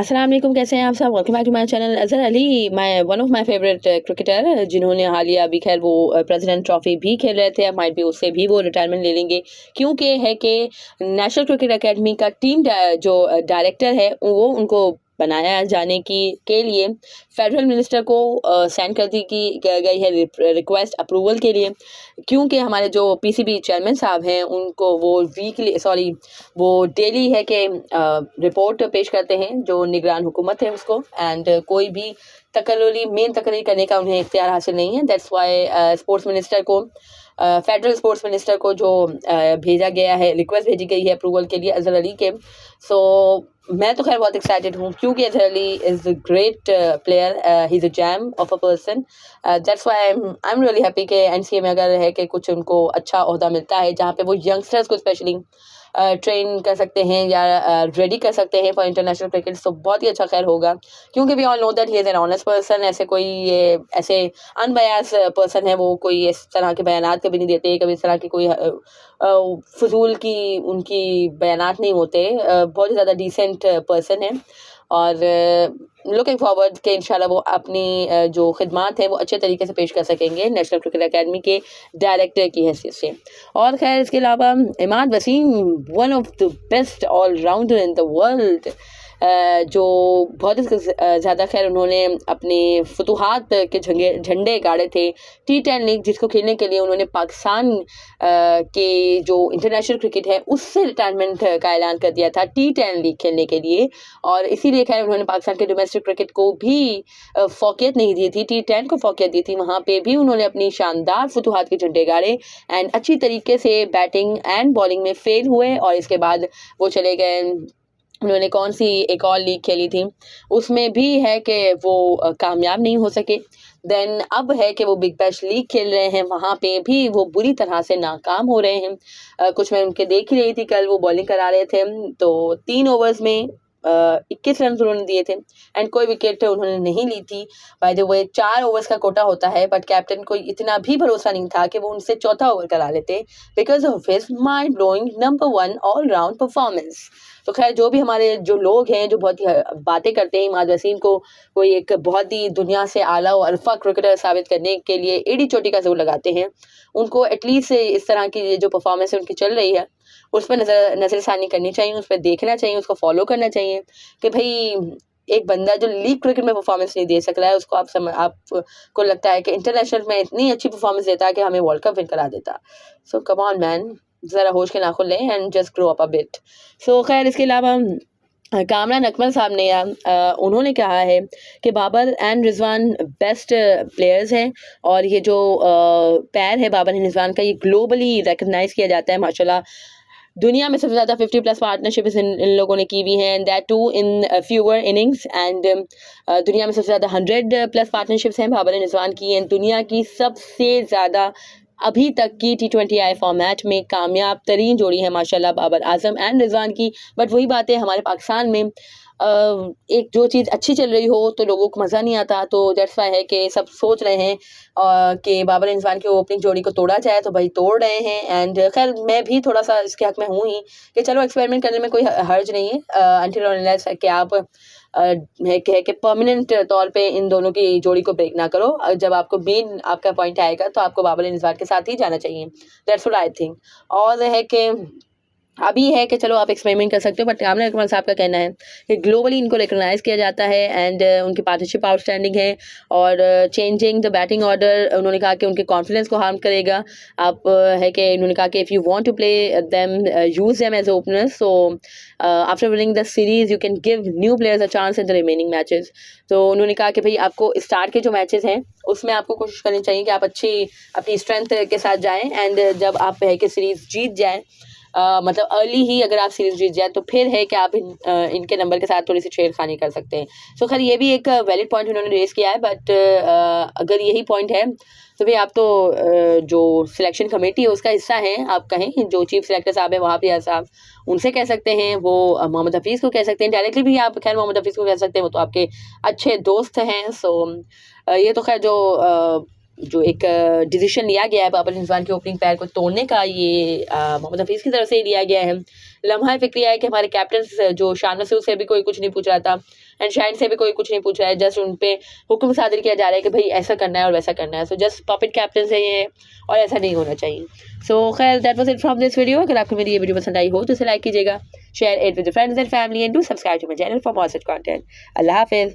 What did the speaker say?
अस्सलाम वालेकुम, कैसे हैं आप सब। Welcome back to my channel. Azhar Ali one of my favourite cricketer, जिन्होंने हालिया अभी खैर वो प्रेसिडेंट ट्रॉफी भी खेल रहे थे, अब माइट भी उससे भी वो रिटायरमेंट ले लेंगे, क्योंकि है कि नेशनल क्रिकेट एकेडमी का टीम जो डायरेक्टर है वो उनको बनाया जाने की के लिए फेडरल मिनिस्टर को सेंड कर दी की गई है रिक्वेस्ट अप्रूवल के लिए, क्योंकि हमारे जो पीसीबी चेयरमैन साहब हैं उनको वो वो डेली है कि रिपोर्ट पेश करते हैं जो निगरान हुकूमत है उसको, एंड कोई भी मेन तकरीर करने का उन्हें इख्तियार हासिल नहीं है। दैट्स वाई स्पोर्ट्स मिनिस्टर को फेडरल स्पोर्ट्स मिनिस्टर को जो भेजा गया है, रिक्वेस्ट भेजी गई है अप्रूवल के लिए अज़हर अली के। सो मैं तो खैर बहुत एक्साइटेड हूँ, क्योंकि Azhar Ali is a great player, he is a jam of a person. That's why I am really happy कि एनसीए में अगर है कि कुछ उनको अच्छा ओहदा मिलता है जहाँ पे वो यंगस्टर्स को स्पेशली ट्रेन कर सकते हैं या रेडी कर सकते हैं फॉर इंटरनेशनल क्रिकेट, तो बहुत ही अच्छा खैर होगा, क्योंकि we all know that he is an honest person. ऐसे अनबयास पर्सन है, वो कोई इस तरह के बयानात कभी नहीं देते, कभी इस तरह की कोई फजूल की उनकी बयानात नहीं होते। बहुत ही ज़्यादा डिसेंट पर्सन है, और लुकिंग फॉरवर्ड कि इंशाल्लाह वो अपनी जो खिदमात है वो अच्छे तरीके से पेश कर सकेंगे नेशनल क्रिकेट एकेडमी के डायरेक्टर की हैसियत से। और खैर इसके अलावा Imad Wasim, one of the best allrounder in the world, जो बहुत ही ज़्यादा खैर उन्होंने अपने फतूहात के झंडे गाड़े थे। T10 लीग जिसको खेलने के लिए उन्होंने पाकिस्तान के जो इंटरनेशनल क्रिकेट है उससे रिटायरमेंट का ऐलान कर दिया था T10 लीग खेलने के लिए, और इसीलिए खैर उन्होंने पाकिस्तान के डोमेस्टिक क्रिकेट को भी फोकियत नहीं दी थी, T10 को फोकियत दी थी। वहाँ पे भी उन्होंने अपनी शानदार फतूहात के झंडे गाड़े एंड अच्छी तरीके से बैटिंग एंड बॉलिंग में फेल हुए, और इसके बाद वो चले गए। उन्होंने कौन सी एक और लीग खेली थी उसमें भी है कि वो कामयाब नहीं हो सके। देन अब है कि वो बिग बैश लीग खेल रहे हैं, वहाँ पे भी वो बुरी तरह से नाकाम हो रहे हैं। कुछ मैं उनके देख ही रही थी, कल वो बॉलिंग करा रहे थे तो 3 ओवर्स में 21 रन उन्होंने दिए थे एंड कोई विकेट उन्होंने नहीं ली थी। बाय द वे 4 ओवर्स का कोटा होता है, बट कैप्टन को इतना भी भरोसा नहीं था कि वो उनसे चौथा ओवर करा लेते, because of his mind blowing number 1 allround performance. तो खैर जो भी हमारे जो लोग हैं जो बहुत ही बातें करते हैं इमाद वसीम को कोई एक बहुत ही दुनिया से आला और अल्फा क्रिकेटर साबित करने के लिए एड़ी चोटी का जोर लगाते हैं, उनको एटलीस्ट इस तरह की जो परफॉर्मेंस उनकी चल रही है उस पर नज़रसानी करनी चाहिए, उस पर देखना चाहिए, उसको फॉलो करना चाहिए कि भाई एक बंदा जो लीग क्रिकेट में परफॉर्मेंस नहीं दे सक रहा है उसको आपको लगता है कि इंटरनेशनल में इतनी अच्छी परफॉर्मेंस देता है कि हमें वर्ल्ड कप विन करा देता। सो कम ऑन मैन, ज़रा होश के नाखुन लें and just grow up a bit. So खैर इसके अलावा कामरान अकमल साहब ने उन्होंने कहा है कि Babar and Rizwan best players हैं, और ये जो पैर है बाबर एंड रिजवान का ये ग्लोबली रिकग्नाइज किया जाता है माशाल्लाह। दुनिया में सबसे ज़्यादा 50+ पार्टनरशिप इन लोगों ने की हुई हैं, that too in fewer innings, and दुनिया में सबसे ज़्यादा 100+ पार्टनरशिप्स हैं बाबर एंड रिजवान की, एंड दुनिया की सबसे ज़्यादा अभी तक की T20I फॉर्मेट में कामयाब तरीन जोड़ी है माशाल्लाह बाबर आजम एंड रिजवान की। बट वही बात है, हमारे पाकिस्तान में एक जो चीज़ अच्छी चल रही हो तो लोगों को मज़ा नहीं आता, तो दैट्स व्हाई है कि सब सोच रहे हैं कि बाबर एंड रिजवान की ओपनिंग जोड़ी को तोड़ा जाए, तो भाई तोड़ रहे हैं। एंड खैर मैं भी थोड़ा सा इसके हक में हूँ ही कि चलो एक्सपेरिमेंट करने में कोई हर्ज नहीं है, अनटिल अनलेस कि आप है कि परमानेंट तौर पे इन दोनों की जोड़ी को ब्रेक ना करो। जब आपको मेन आपका पॉइंट आएगा तो आपको बाबर एंड रिजवान के साथ ही जाना चाहिए, दैट्स व्हाट आई थिंक। और है कि अभी है कि चलो आप एक्सपेरिमेंट कर सकते हो, बट कामरान अकमल साहब का कहना है कि ग्लोबली इनको रिकग्नाइज किया जाता है एंड उनकी पार्टनरशिप आउटस्टैंडिंग है, और चेंजिंग द बैटिंग ऑर्डर उन्होंने कहा कि उनके कॉन्फिडेंस को हार्म करेगा। आप है कि उन्होंने कहा कि if you want to play them use them as openers, so after winning the series you can give new players a chance in the remaining matches. तो उन्होंने कहा कि भाई आपको स्टार्ट के जो मैचेस हैं उसमें आपको कोशिश करनी चाहिए कि आप अच्छी अपनी स्ट्रेंथ के साथ जाएं, एंड जब आप है कि सीरीज जीत जाएं, मतलब अर्ली ही अगर आप सीरीज जीत जाए तो फिर है कि आप इनके नंबर के साथ थोड़ी सी छेड़खानी कर सकते हैं। सो खैर ये भी एक वैलिड पॉइंट उन्होंने रेस किया है, बट अगर यही पॉइंट है तो भाई आप तो जो सिलेक्शन कमेटी है उसका हिस्सा हैं, आप कहें जो चीफ सेलेक्टर साहब हैं वहाँ पे साहब उनसे कह सकते हैं, वो मोहम्मद हफीज़ को कह सकते हैं, डायरेक्टली भी आप खैर मोहम्मद हफीज़ को कह सकते हैं, वो तो आपके अच्छे दोस्त हैं। सो ये तो खैर जो जो एक डिसीजन लिया गया है बाबर रिजवान के ओपनिंग पैर को तोड़ने का, ये मोहम्मद हफीज़ की तरफ से ही लिया गया है। लम्हा फ़िक्रिया है कि हमारे कैप्टन जो शान से उससे भी कोई कुछ नहीं पूछ रहा था, एंड शाइन से भी कोई कुछ नहीं पूछ रहा है, जस्ट उन पे हुक्म सादिर किया जा रहा है कि भाई ऐसा करना है और वैसा करना है। सो जस्ट पपेट कैप्टन है ये, और ऐसा नहीं होना चाहिए। सो खैर that was it from this video. अगर आपको मेरी ये वीडियो पसंद आई हो तो इसे लाइक कीजिएगा, share it with friends and family, and do subscribe to my channel for more such content. अल्लाह हाफिज़।